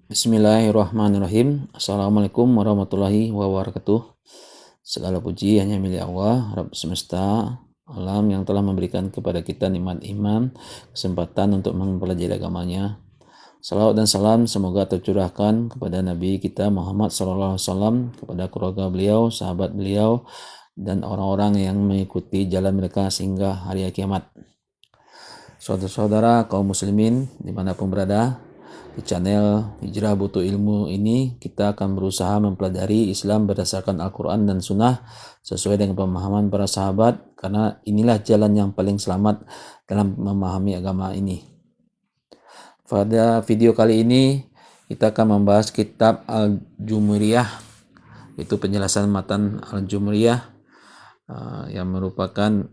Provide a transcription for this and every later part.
Bismillahirrahmanirrahim. Assalamualaikum warahmatullahi wabarakatuh. Segala puji hanya milik Allah, Rabb semesta alam yang telah memberikan kepada kita nikmat iman, kesempatan untuk mempelajari agamanya. Salawat dan salam semoga tercurahkan kepada Nabi kita Muhammad SAW, kepada keluarga beliau, sahabat beliau, dan orang-orang yang mengikuti jalan mereka sehingga hari kiamat. Saudara-saudara kaum muslimin dimanapun berada, di channel Hijrah Butuh Ilmu ini kita akan berusaha mempelajari Islam berdasarkan Al-Quran dan Sunnah sesuai dengan pemahaman para sahabat, karena inilah jalan yang paling selamat dalam memahami agama ini. Pada video kali ini kita akan membahas kitab Al-Jumuriyah, itu penjelasan matan Al-Jumuriyah yang merupakan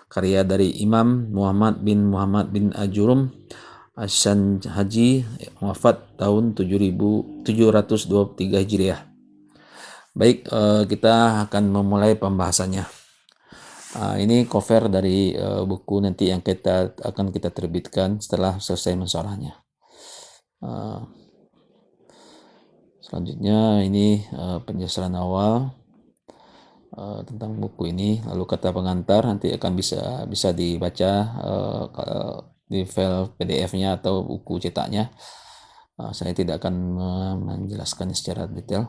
karya dari Imam Muhammad bin Ajurum Asy-Syanhaji, wafat tahun 723 Hijriah. Baik, kita akan memulai pembahasannya. Ini cover dari buku nanti yang akan kita terbitkan setelah selesai mensyarahnya. Selanjutnya ini penjelasan awal tentang buku ini, lalu kata pengantar nanti akan bisa dibaca di file PDF-nya atau buku cetaknya. Saya tidak akan menjelaskannya secara detail.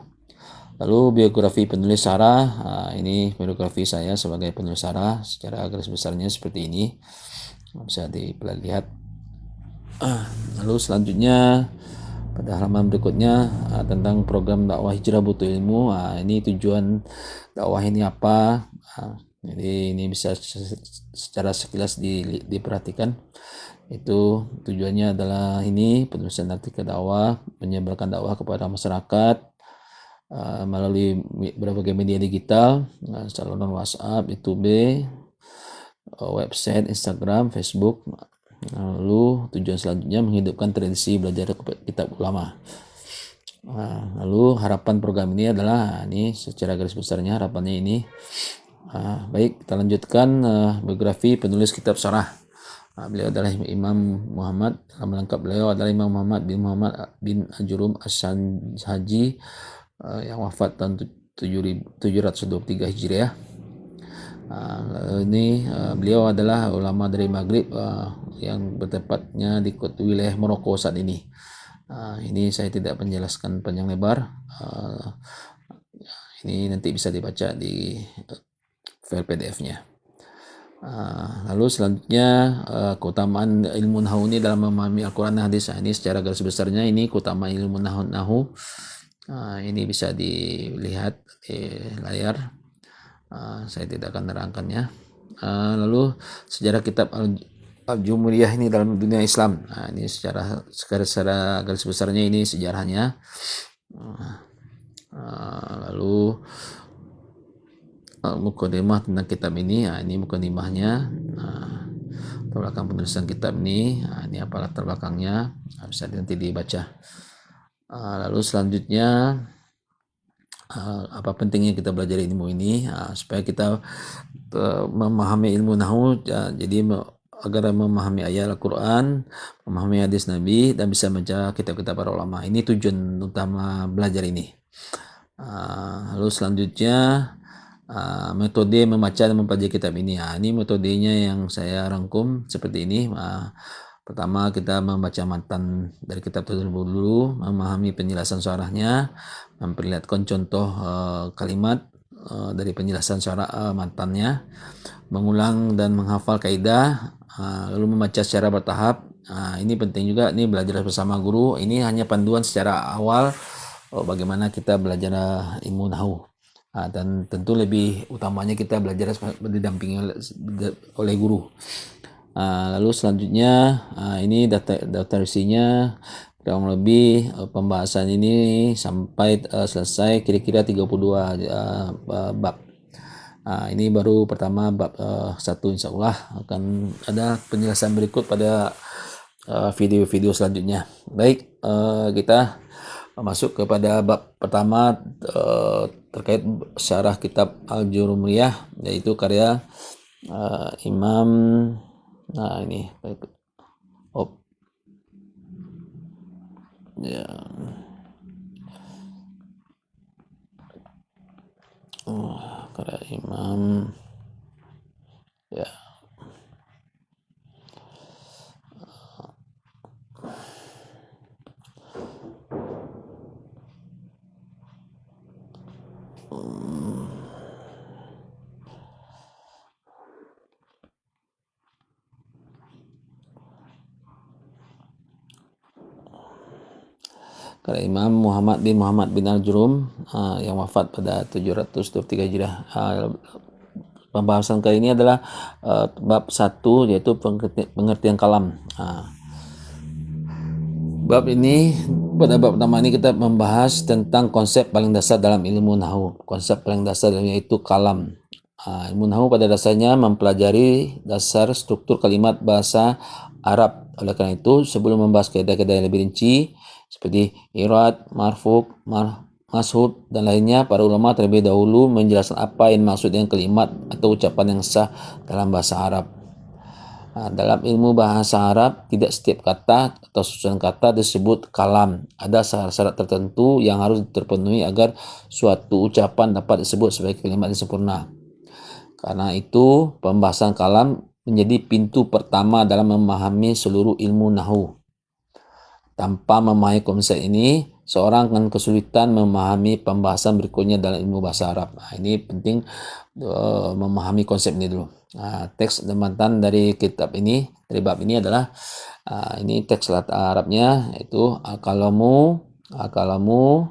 Lalu biografi penulis Sarah, ini biografi saya sebagai penulis Sarah secara garis besarnya seperti ini, bisa dilihat. Lalu selanjutnya pada halaman berikutnya tentang program dakwah Hijrah Butuh Ilmu. Ini tujuan dakwah ini apa? Jadi ini bisa secara sekilas diperhatikan. Itu tujuannya adalah ini penulisan artikel dakwah, menyebarkan dakwah kepada masyarakat melalui berbagai media digital, saluran WhatsApp, YouTube, website, Instagram, Facebook. Lalu tujuan selanjutnya menghidupkan tradisi belajar kitab ulama. Lalu harapan program ini adalah ini secara garis besarnya harapannya ini. Baik, kita lanjutkan biografi penulis kitab Syarah. Beliau adalah Imam Muhammad, nama lengkap beliau adalah Imam Muhammad bin Ajurum Asy-Syanhaji yang wafat tahun 723 Hijriah. Ini beliau adalah ulama dari Maghrib yang bertempatnya di wilayah Maroko saat ini. Ini saya tidak menjelaskan panjang lebar. Ini nanti bisa dibaca di file PDF-nya. Lalu selanjutnya keutamaan ilmu nahu ini dalam memahami Al-Quran dan hadis. Ini secara garis besarnya ini keutamaan ilmu nahu. Ini bisa dilihat di layar. Saya tidak akan menerangkannya. Lalu sejarah kitab Al-Jumuriyah ini dalam dunia Islam. Ini secara garis besarnya ini sejarahnya. Lalu mukadimah tentang kitab ini. Ini mukadimahnya, latar belakang penulisan kitab ini. Ini apa latar belakangnya, bisa nanti dibaca. Lalu selanjutnya apa pentingnya kita belajar ilmu ini, supaya kita memahami ilmu nahwu, jadi agar memahami ayat Al-Quran, memahami hadis Nabi, dan bisa membaca kitab-kitab para ulama. Ini tujuan utama belajar ini. Lalu selanjutnya metode membaca dan mempelajari kitab ini. Ini metodenya yang saya rangkum seperti ini. Pertama, kita membaca matan dari kitab tersebut dulu, memahami penjelasan syarahnya, memperlihatkan contoh kalimat dari penjelasan syarah matannya, mengulang dan menghafal kaidah, lalu membaca secara bertahap. Ini penting juga, ini belajar bersama guru. Ini hanya panduan secara awal bagaimana kita belajar ilmu nahwu. Dan tentu lebih utamanya kita belajar didampingi oleh guru. Lalu selanjutnya ini daftar isinya kurang lebih pembahasan ini sampai selesai kira-kira 32 bab. Ini baru pertama bab 1, insya Allah akan ada penjelasan berikut pada video-video selanjutnya. Baik, kita masuk kepada bab pertama terkait syarah kitab Al-Jumuriyah, yaitu karya Imam Ya. Karya Imam. Ya. Karya Imam Muhammad bin Al-Jurum yang wafat pada 723 Hijriah. Pembahasan kali ini adalah bab 1, yaitu pengertian kalam. Bab ini, pada bab pertama ini kita membahas tentang konsep paling dasar dalam ilmu nahwu. Konsep paling dasar yaitu kalam. Ilmu nahwu pada dasarnya mempelajari dasar struktur kalimat bahasa Arab. Oleh karena itu, sebelum membahas kaidah-kaidah yang lebih rinci seperti irad, marfuk, mashud dan lainnya, para ulama terlebih dahulu menjelaskan apa yang maksud dengan kalimat atau ucapan yang sah dalam bahasa Arab. Dalam ilmu bahasa Arab, tidak setiap kata atau susunan kata disebut kalam. Ada syarat-syarat tertentu yang harus terpenuhi agar suatu ucapan dapat disebut sebagai kalimat yang sempurna. Karena itu, pembahasan kalam menjadi pintu pertama dalam memahami seluruh ilmu nahwu. Tanpa memahami konsep ini, seorang akan kesulitan memahami pembahasan berikutnya dalam ilmu bahasa Arab. Ini penting memahami konsep ini dulu. Teks damatan dari kitab ini, dari bab ini adalah ini teks Arabnya, yaitu al-kalamu al-kalamu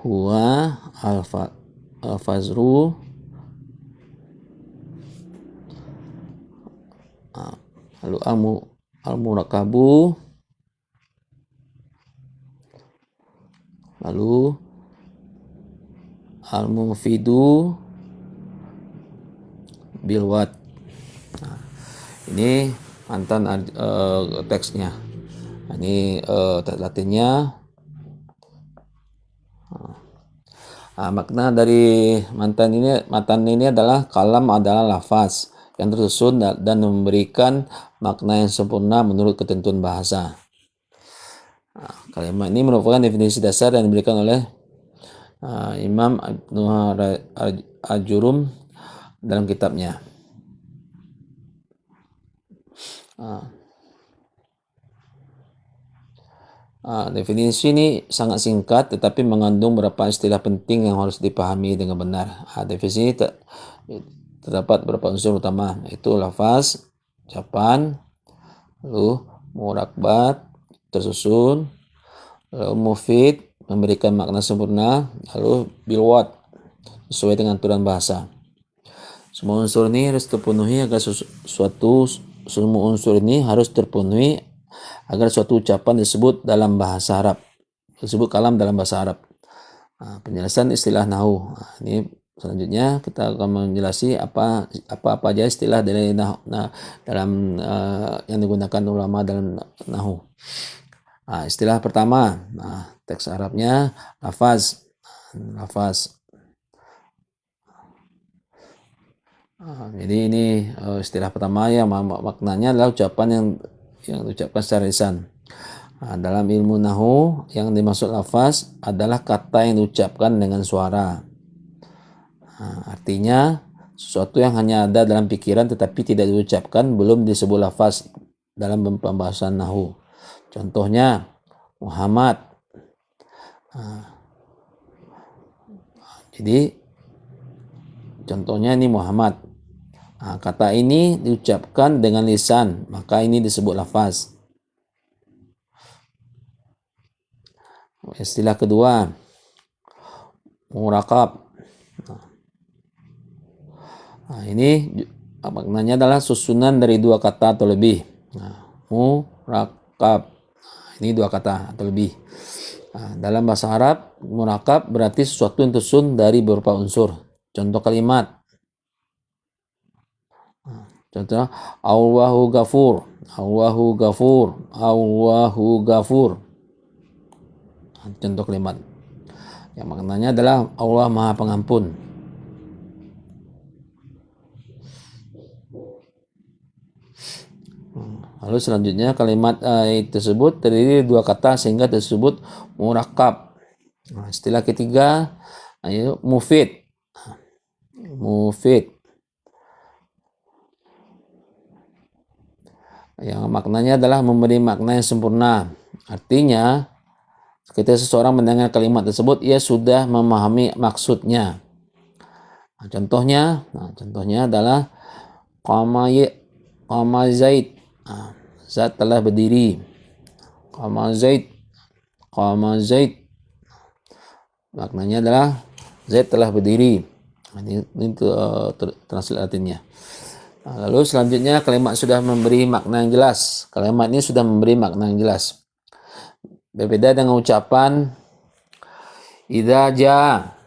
huwa al-fazru lalu al-murakabu, lalu al-mufidu bilwat. Ini mantan teksnya. Ini teks latinnya. Makna dari matan ini adalah kalam adalah lafaz yang tersusun dan memberikan makna yang sempurna menurut ketentuan bahasa. Kalimat ini merupakan definisi dasar yang diberikan oleh Imam Ibnu Al-Jurum dalam kitabnya. Definisi ini sangat singkat tetapi mengandung beberapa istilah penting yang harus dipahami dengan benar. Definisi ini terdapat beberapa unsur utama, yaitu lafaz, ucapan, lalu murakbat, tersusun, lalu mufid, memberikan makna sempurna, lalu bilwat, sesuai dengan aturan bahasa. Semua unsur ini harus terpenuhi agar suatu ucapan disebut dalam bahasa Arab, disebut kalam dalam bahasa Arab. Penjelasan istilah nahwu. Ini selanjutnya kita akan menjelaskan apa aja istilah dari dalam yang digunakan ulama dalam nahwu. Istilah pertama, teks Arabnya lafaz. Jadi ini istilah pertama yang maknanya adalah ucapan yang diucapkan secara lisan. Dalam ilmu nahwu yang dimaksud lafaz adalah kata yang diucapkan dengan suara. Artinya sesuatu yang hanya ada dalam pikiran tetapi tidak diucapkan belum disebut lafaz dalam pembahasan nahwu. Contohnya Muhammad. Jadi contohnya ini Muhammad. Kata ini diucapkan dengan lisan, maka ini disebut lafaz. Istilah kedua, murakab. Ini maknanya adalah susunan dari dua kata atau lebih. Murakab. Ini dua kata atau lebih. Dalam bahasa Arab, murakab berarti sesuatu yang tersusun dari beberapa unsur. Contoh kalimat. Contoh, Allahu Ghafur, Allahu Ghafur, Allahu Ghafur. Contoh kalimat. Yang maknanya adalah Allah Maha Pengampun. Lalu selanjutnya kalimat tersebut terdiri dari dua kata sehingga tersebut murakab. Istilah ketiga, mufid. Mufid. Yang maknanya adalah memberi makna yang sempurna. Artinya, ketika seseorang mendengar kalimat tersebut, ia sudah memahami maksudnya. Contohnya adalah qama Zaid. Zaid telah berdiri. Qama Zaid. Maknanya adalah Zaid telah berdiri. Ini translate artinya. Lalu selanjutnya kalimat sudah memberi makna yang jelas. Kalimat ini sudah memberi makna yang jelas. Berbeda dengan ucapan idza jaa.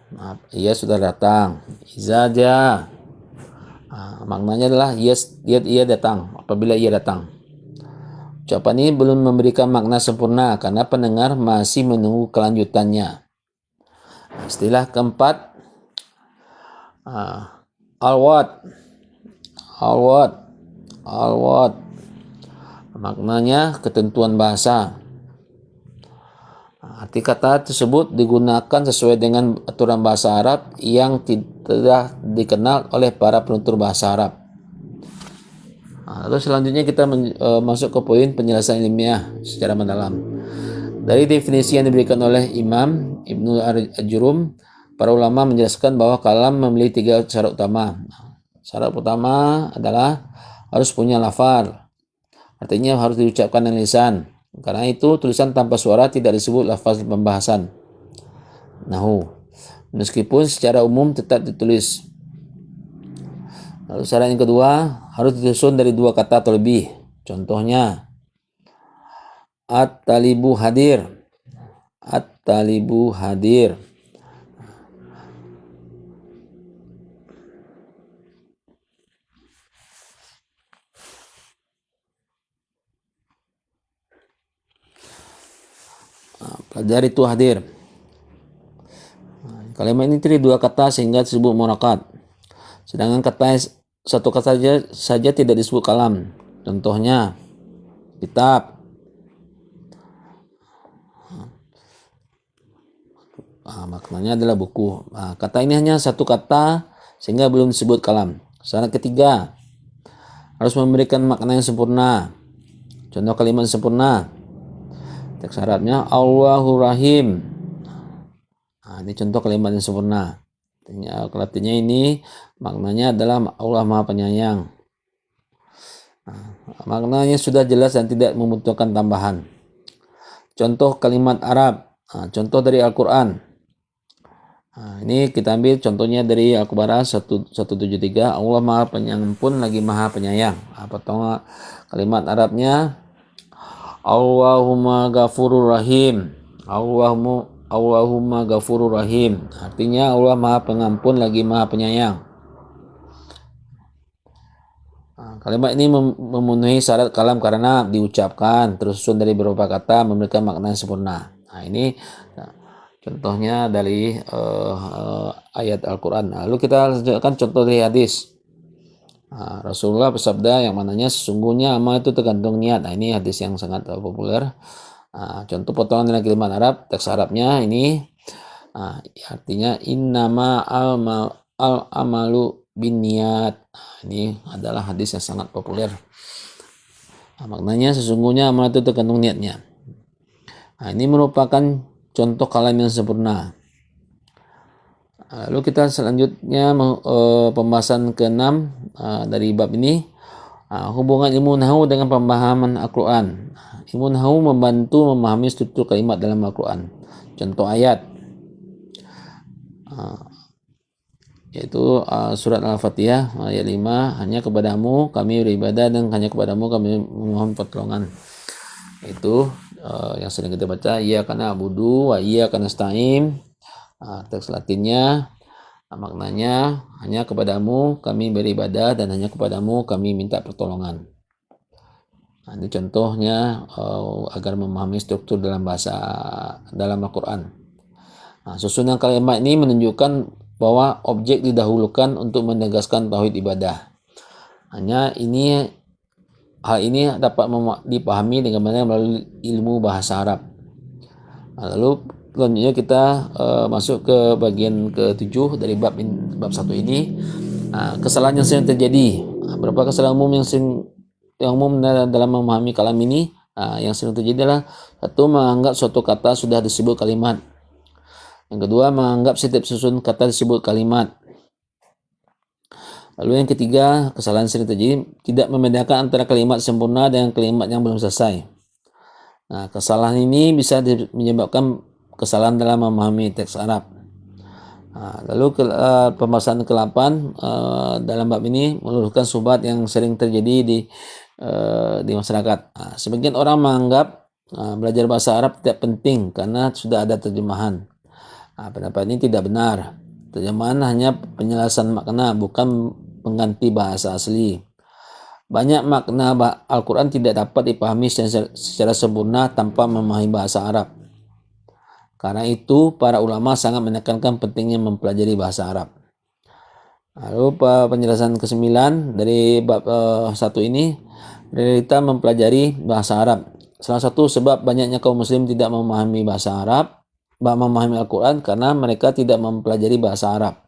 Ia sudah datang. Idza jaa. Maknanya adalah ia datang apabila ia datang. Ucapan ini belum memberikan makna sempurna karena pendengar masih menunggu kelanjutannya. Istilah keempat, alwad. Maknanya ketentuan bahasa. Arti kata tersebut digunakan sesuai dengan aturan bahasa Arab yang tidak dikenal oleh para penutur bahasa Arab. Lalu selanjutnya kita masuk ke poin penjelasan ilmiah secara mendalam. Dari definisi yang diberikan oleh Imam Ibnu Ajrum, para ulama menjelaskan bahwa kalam memiliki 3 syarat utama. Syarat pertama adalah harus punya lafal. Artinya harus diucapkan dengan lisan. Karena itu tulisan tanpa suara tidak disebut lafaz pembahasan. Nahu. Meskipun secara umum tetap ditulis. Lalu syarat yang kedua harus disusun dari 2 kata atau lebih. Contohnya at-talibu hadir. At-talibu hadir. Pelajar itu hadir. Kalimat ini terdiri 2 kata sehingga disebut murakab. Sedangkan satu kata saja tidak disebut kalam. Contohnya kitab. Maknanya adalah buku. Kata ini hanya 1 kata sehingga belum disebut kalam. Syarat ketiga harus memberikan makna yang sempurna. Contoh kalimat sempurna. Teks syaratnya Allahu Rahim. Ini contoh kalimat yang sempurna. Artinya ini maknanya adalah Allah Maha Penyayang. Maknanya sudah jelas dan tidak membutuhkan tambahan. Contoh kalimat Arab. Contoh dari Al-Quran. Ini kita ambil contohnya dari Al-Baqarah 173. Allah Maha Pengampun lagi Maha Penyayang. Pertama kalimat Arabnya Allahumma ghafurur rahim. Allahumma ghafurur rahim. Artinya Allah Maha Pengampun lagi Maha Penyayang. Kalimat ini memenuhi syarat kalam karena diucapkan tersusun dari beberapa kata memberikan makna yang sempurna. Ini contohnya dari ayat Al-Quran. Lalu kita lanjutkan contoh dari hadis. Rasulullah bersabda yang mananya sesungguhnya amal itu tergantung niat. Ini hadis yang sangat populer. Contoh potongan dari kalimat Arab, teks Arabnya ini artinya innama al-amalu bin niat. Ini adalah hadis yang sangat populer. Maknanya sesungguhnya amal itu tergantung niatnya. Ini merupakan contoh kalam yang sempurna. Lalu kita selanjutnya pembahasan ke-6 dari bab ini, hubungan ilmu nahwu dengan pemahaman Al-Quran. Ilmu nahwu membantu memahami struktur kalimat dalam Al-Quran. Contoh ayat yaitu surat Al-Fatihah ayat 5, hanya kepadamu kami beribadah dan hanya kepadamu kami memohon pertolongan. Itu yang sering kita baca, iyyaka na'budu wa iyyaka nasta'in. Teks Latinnya, maknanya hanya kepadamu kami beribadah dan hanya kepadamu kami minta pertolongan. Ini contohnya agar memahami struktur dalam Al-Quran. Susunan kalimat ini menunjukkan bahwa objek didahulukan untuk menegaskan tauhid ibadah. Hal ini dapat dipahami dengan benar melalui ilmu bahasa Arab. Lalu selanjutnya kita masuk ke bagian ke-7 dari bab 1 ini. Kesalahan yang sering terjadi. Berapa kesalahan umum yang umum dalam memahami kalam ini? Yang sering terjadi adalah: satu, menganggap suatu kata sudah disebut kalimat. Yang kedua, menganggap setiap susun kata disebut kalimat. Lalu yang ketiga, kesalahan sering terjadi, tidak membedakan antara kalimat sempurna dengan kalimat yang belum selesai. Kesalahan ini bisa menyebabkan kesalahan dalam memahami teks Arab. Lalu pembahasan ke-8 dalam bab ini meluruskan subhat yang sering terjadi di masyarakat. Sebagian orang menganggap belajar bahasa Arab tidak penting karena sudah ada terjemahan. Pendapat ini tidak benar. Terjemahan hanya penjelasan makna, bukan pengganti bahasa asli. Banyak makna Al-Quran tidak dapat dipahami secara sempurna tanpa memahami bahasa Arab. Karena itu, para ulama sangat menekankan pentingnya mempelajari bahasa Arab. Lalu penjelasan ke-9 dari bab 1 ini, kita mempelajari bahasa Arab. Salah satu sebab banyaknya kaum muslim tidak memahami bahasa Arab, memahami Al-Quran, karena mereka tidak mempelajari bahasa Arab.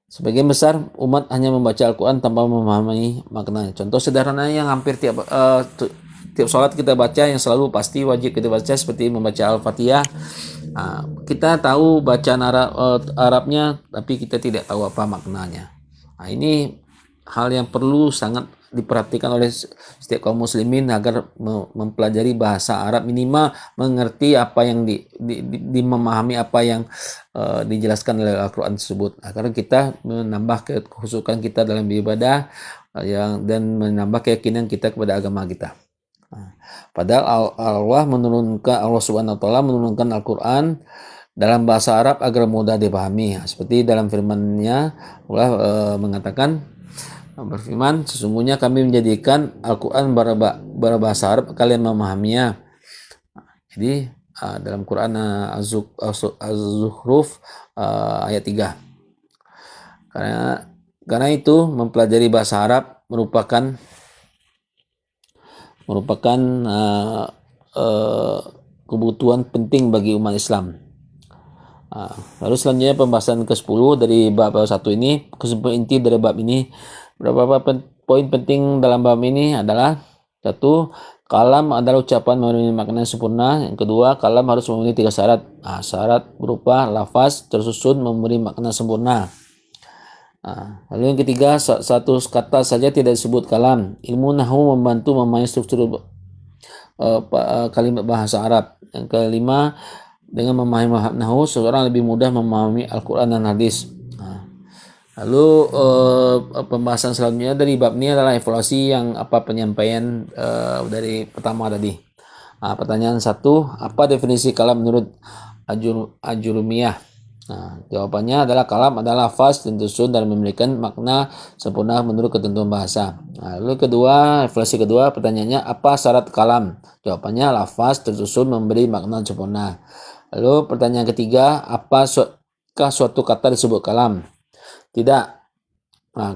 Sebagian besar umat hanya membaca Al-Quran tanpa memahami maknanya. Contoh sederhana yang hampir tiap sholat kita baca, yang selalu pasti wajib kita baca, seperti membaca Al-Fatihah. Kita tahu bacaan Arabnya, tapi kita tidak tahu apa maknanya. Ini hal yang perlu sangat diperhatikan oleh setiap kaum muslimin agar mempelajari bahasa Arab, minimal mengerti apa yang memahami apa yang dijelaskan oleh Al-Quran tersebut, agar kita menambah kekhusyukan kita dalam beribadah dan menambah keyakinan kita kepada agama kita. Padahal Allah Subhanahu wa taala menurunkan Al-Quran dalam bahasa Arab agar mudah dipahami. Seperti dalam firman-Nya, Allah berfirman, sesungguhnya kami menjadikan Al-Quran berbahasa Arab, kalian memahaminya. Jadi dalam Quran Az-Zukhruf ayat 3. Karena itu mempelajari bahasa Arab merupakan kebutuhan penting bagi umat Islam. Lalu selanjutnya pembahasan ke-10 dari bab 1 ini, kesimpulan inti dari bab ini. Beberapa poin penting dalam bab ini adalah: 1. Kalam adalah ucapan memiliki makna sempurna. Yang kedua, kalam harus memenuhi 3 syarat. Syarat berupa lafaz tersusun memberi makna sempurna. Lalu yang ketiga, satu kata saja tidak disebut kalam. Ilmu nahwu membantu memahami struktur kalimat bahasa Arab. Yang kelima, dengan memahami nahwu, seseorang lebih mudah memahami Al-Quran dan hadis. Lalu pembahasan selanjutnya dari bab ini adalah evaluasi penyampaian dari pertama tadi. Pertanyaan 1, apa definisi kalam menurut Ajurumiyah? Jawabannya adalah kalam adalah lafaz tersusun dan memberikan makna sempurna menurut ketentuan bahasa. Lalu evaluasi kedua, pertanyaannya, apa syarat kalam? Jawabannya, lafaz tersusun memberi makna sempurna. Lalu pertanyaan ketiga, apakah suatu kata disebut kalam? Tidak.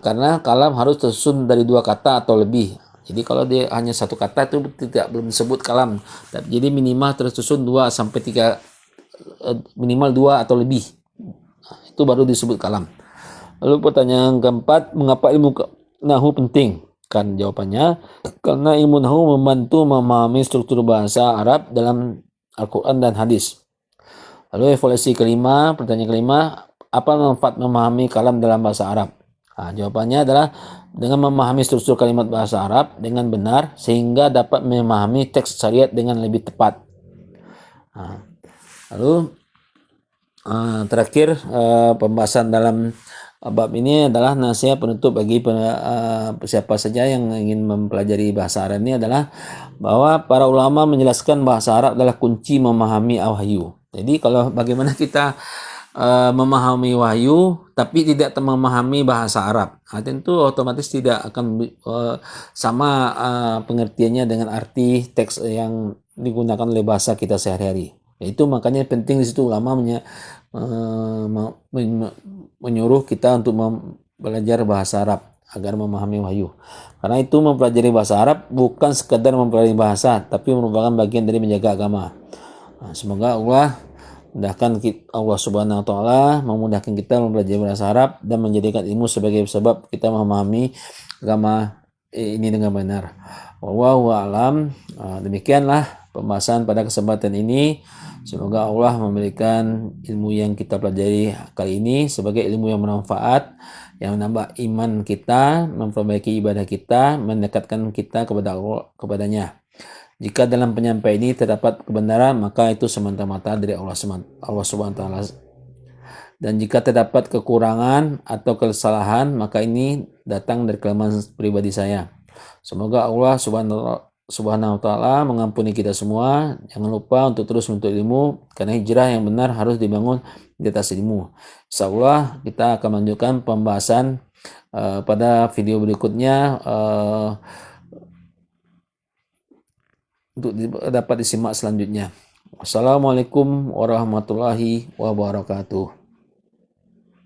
Karena kalam harus tersusun dari 2 kata atau lebih. Jadi kalau dia hanya 1 kata itu belum disebut kalam. Jadi minimal tersusun 2 sampai 3, minimal 2 atau lebih. Itu baru disebut kalam. Lalu pertanyaan keempat, mengapa ilmu nahwu penting? Kan jawabannya, karena ilmu nahwu membantu memahami struktur bahasa Arab dalam Al-Quran dan hadis. Lalu evaluasi kelima, pertanyaan kelima, apa manfaat memahami kalam dalam bahasa Arab? Jawabannya adalah dengan memahami struktur kalimat bahasa Arab dengan benar, sehingga dapat memahami teks syariat dengan lebih tepat. Lalu terakhir, pembahasan dalam Bab ini adalah nasihat penutup bagi siapa saja yang ingin mempelajari bahasa Arab ini adalah bahwa para ulama menjelaskan bahasa Arab adalah kunci memahami wahyu. Jadi kalau bagaimana kita memahami wahyu tapi tidak memahami bahasa Arab, tentu otomatis tidak akan sama pengertiannya dengan arti teks yang digunakan oleh bahasa kita sehari-hari. Itu makanya penting di situ ulama menyuruh kita untuk belajar bahasa Arab agar memahami wahyu. Karena itu mempelajari bahasa Arab bukan sekadar mempelajari bahasa, tapi merupakan bagian dari menjaga agama. Semoga Allah Subhanahu wa taala memudahkan kita mempelajari bahasa Arab dan menjadikan ilmu sebagai sebab kita memahami agama ini dengan benar. Wallahu a'lam. Demikianlah pembahasan pada kesempatan ini. Semoga Allah memberikan ilmu yang kita pelajari kali ini sebagai ilmu yang bermanfaat, yang menambah iman kita, memperbaiki ibadah kita, mendekatkan kita kepadanya. Jika dalam penyampaian ini terdapat kebenaran, maka itu semata-mata dari Allah Subhanahu wa taala. Dan jika terdapat kekurangan atau kesalahan, maka ini datang dari kelemahan pribadi saya. Semoga Allah Subhanahu wa taala mengampuni kita semua. Jangan lupa untuk terus menuntut ilmu, karena hijrah yang benar harus dibangun di atas ilmu. Insyaallah kita akan melanjutkan pembahasan pada video berikutnya untuk dapat disimak selanjutnya. Wassalamualaikum warahmatullahi wabarakatuh.